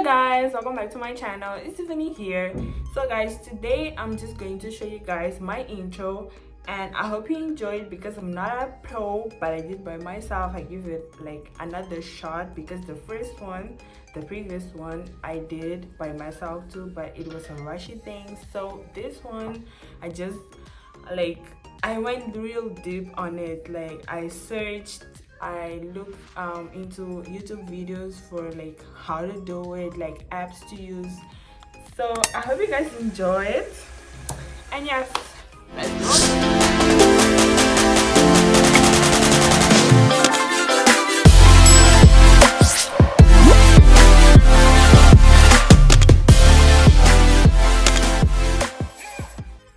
Guys, welcome back to my channel. It's Tiffany here. So guys, today I'm just going to show you guys my intro, and I hope you enjoyed because I'm not a pro, but I did by myself. I give it like another shot because the previous one I did by myself too, but it was a rushy thing. So this one I went real deep on it. Like I searched, I looked into YouTube videos for like how to do it, like apps to use. So I hope you guys enjoy it, and yes, let's go.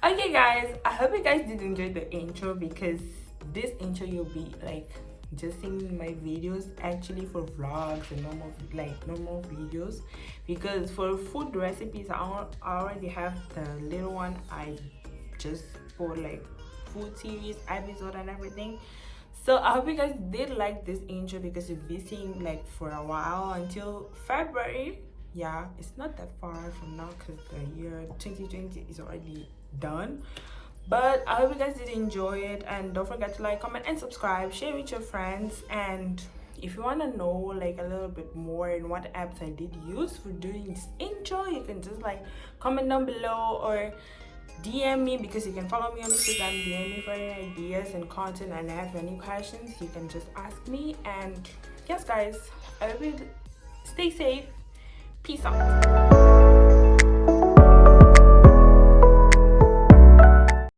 Okay guys, I hope you guys did enjoy the intro, because this intro you'll be like just seeing my videos actually for vlogs and normal videos, because for food recipes I already have the little one. I just for like food series episode and everything. So I hope you guys did like this intro, because you'll be seeing like for a while until February. Yeah, it's not that far from now because the year 2020 is already done. But I hope you guys did enjoy it, and don't forget to like, comment and subscribe, share with your friends. And if you want to know like a little bit more in what apps I did use for doing this intro, you can just like comment down below or DM me, because you can follow me on Instagram. DM me for any ideas and content, and have any questions you can just ask me. And yes guys, I hope you stay safe. Peace out.